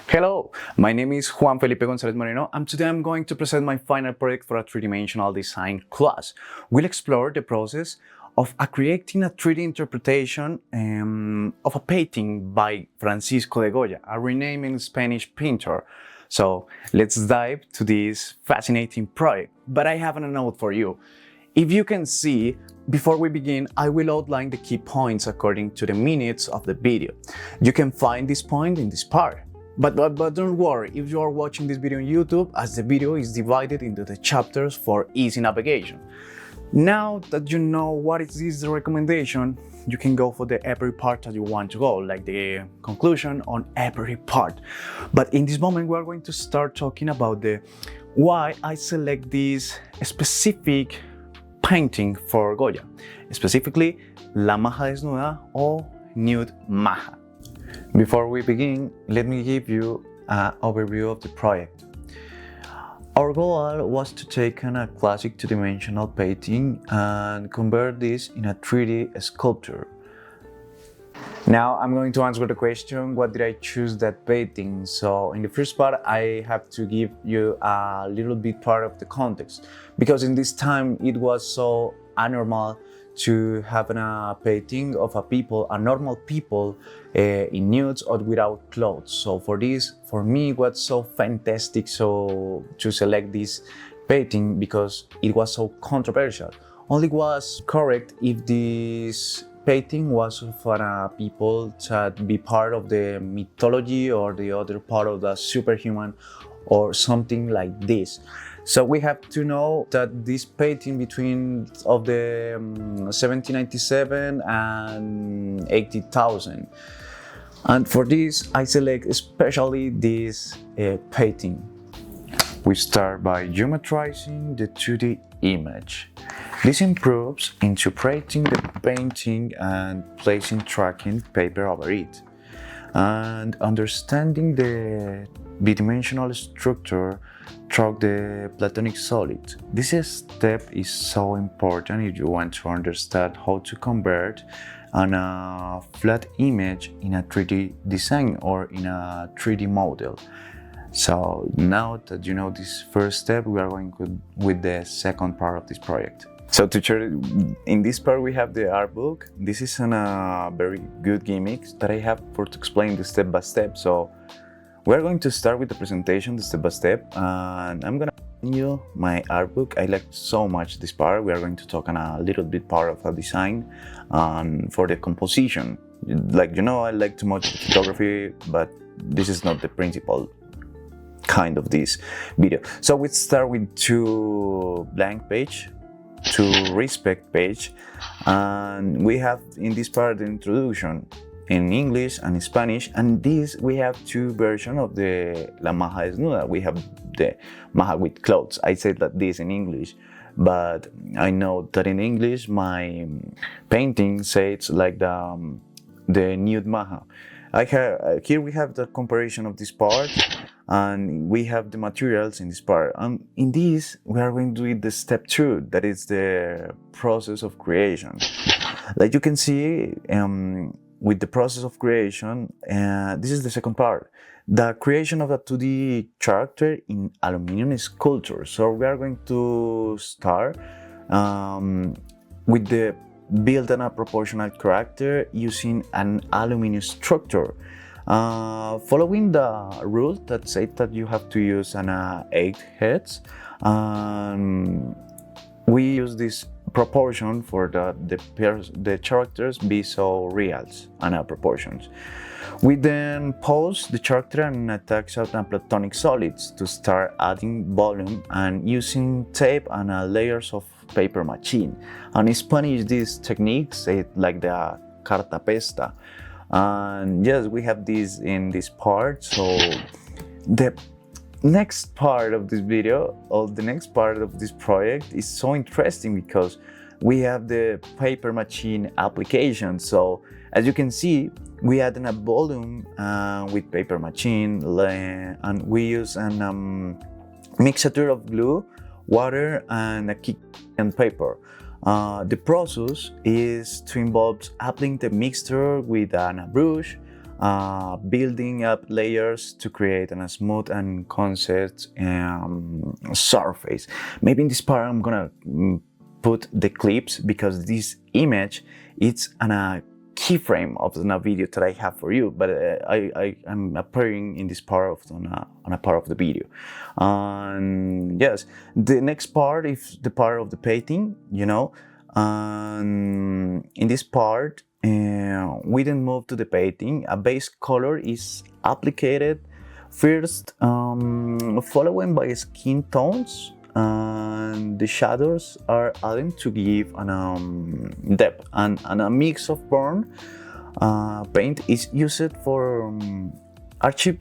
Hello, my name is Juan Felipe González Moreno, and today I'm going to present my final project for a three-dimensional design class. We'll explore the process of creating a 3D interpretation of a painting by Francisco de Goya, a renowned Spanish painter. So let's dive to this fascinating project. But I have a note for you. If you can see, before we begin, I will outline the key points according to the minutes of the video. You can find this point in this part. But don't worry if you are watching this video on YouTube, as the video is divided into the chapters for easy navigation. Now that you know what is this recommendation, you can go for every part that you want to go, like the conclusion on every part. But in this moment, we are going to start talking about why I select this specific painting for Goya, specifically La Maja Desnuda or Nude Maja. Before we begin, let me give you an overview of the project. Our goal was to take a classic two-dimensional painting and convert this in a 3D sculpture. Now I'm going to answer the question, what did I choose that painting? So in the first part, I have to give you a little bit part of the context, because in this time it was so abnormal to have a painting of a normal people in nudes or without clothes. So for me, it was so fantastic to select this painting because it was so controversial. Only was correct if this painting was for people that be part of the mythology or the other part of the superhuman or something like this. So we have to know that this painting between of the 1797 and 80,000. And for this, I select especially this painting. We start by geometrizing the 2D image. This improves interpreting the painting and placing tracking paper over it, and understanding the bidimensional structure through the platonic solid. This step is so important if you want to understand how to convert a flat image in a 3D design or in a 3D model. So now that you know this first step, we are going with the second part of this project. So in this part we have the art book. This is a very good gimmick that I have to explain the step by step. So we're going to start with the presentation, the step by step, and I'm gonna you my art book. I like so much this part. We are going to talk on a little bit part of a design and for the composition. Like, you know, I like too much photography, but this is not the principal kind of this video. So we start with two blank page, two respect page, and we have in this part the introduction in English and in Spanish, and this we have two versions of the La Maja Desnuda. We have the Maja with clothes. I said that this in English, but I know that in English my painting says like the nude Maja. Here we have the comparison of this part, and we have the materials in this part. And in this, we are going to do the step 2, that is the process of creation. Like you can see, with the process of creation, this is the second part, the creation of a 2D character in aluminum sculpture. So we are going to start with the build a proportional character using an aluminum structure. Following the rule that says that you have to use an 8 heads, we use this proportion for the characters be so real and proportions. We then pose the character and attach out platonic solids to start adding volume and using tape and layers of papier-mâché. And in Spanish, this technique is like the cartapesta. And yes, we have this in this part. So the next part of this video, or the next part of this project, is so interesting because we have the Papier-Mâché application. So as you can see, we add a volume with Papier-Mâché, and we use a mixture of glue, water, and a kick and paper. The process is to involve applying the mixture with a brush building up layers to create a smooth and concept surface. Maybe in this part I'm gonna put the clips because this image it's a keyframe of the video that I have for you, but I'm appearing in this part of on a part of the video. And yes, the next part is the part of the painting, you know. And in this part, we then move to the painting. A base color is applied first, followed by skin tones, and the shadows are added to give an depth. And a mix of burn paint is used for achieve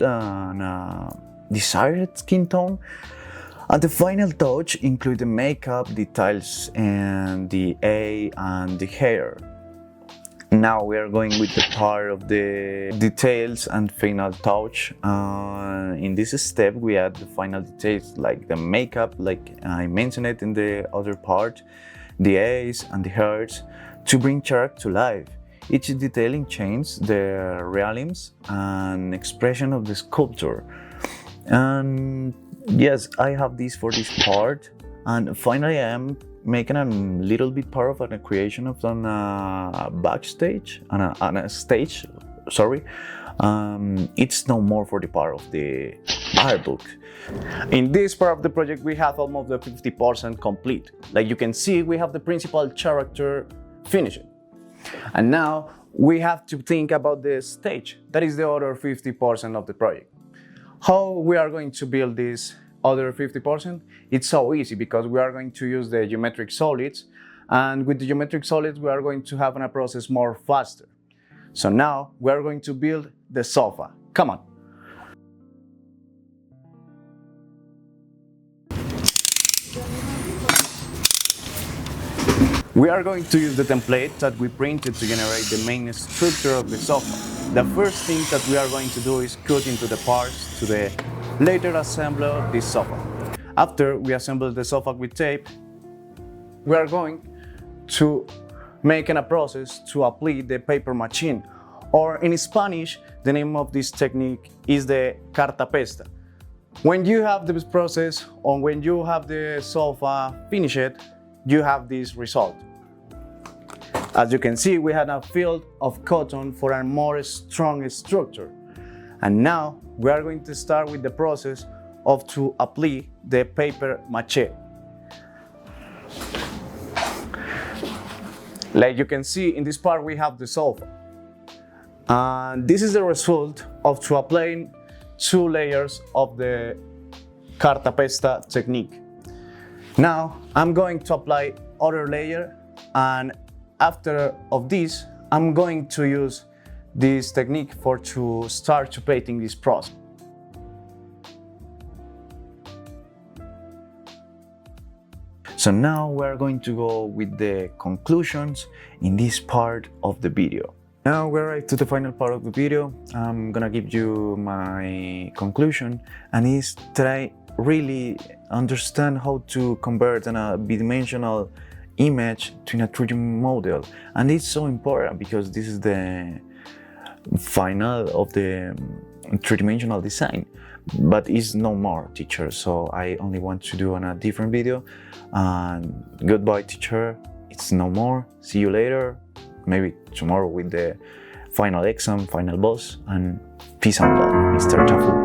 desired skin tone. And the final touch include the makeup details and the eye and the hair. Now we are going with the part of the details and final touch. In this step we add the final details like the makeup, like I mentioned it in the other part, the eyes and the hairs to bring character to life. Each detailing changes the realism and expression of the sculpture. And yes, I have this for this part. And finally I am making a little bit part of a creation of on a backstage, on a stage, sorry. It's no more for the part of the art book. In this part of the project we have almost the 50% complete. Like you can see, we have the principal character finished. And now we have to think about the stage. That is the other 50% of the project. How we are going to build this other 50%? It's so easy because we are going to use the geometric solids, and with the geometric solids we are going to have a process more faster. So now we are going to build the sofa. Come on. We are going to use the template that we printed to generate the main structure of the sofa. The first thing that we are going to do is cut into the parts to later assemble this sofa. After we assemble the sofa with tape, we are going to make a process to apply the papier-mâché, or in Spanish, the name of this technique is the cartapesta. When you have this process, or when you have the sofa finished, you have this result. As you can see, we had a field of cotton for a more strong structure. And now we are going to start with the process of to apply the papier-mâché. Like you can see in this part we have the sofa. And this is the result of to applying 2 layers of the cartapesta technique. Now I'm going to apply other layer, and after of this I'm going to use this technique to start to painting this process. So now we're going to go with the conclusions in this part of the video. Now we're right to the final part of the video. I'm gonna give you my conclusion, and is try really understand how to convert a bidimensional image to a 3D model. And it's so important because this is the final of the three-dimensional design, but it's no more, teacher, so I only want to do on a different video. And goodbye, teacher, it's no more, see you later, maybe tomorrow with the final exam, final boss, and peace and love, Mr. Chafu.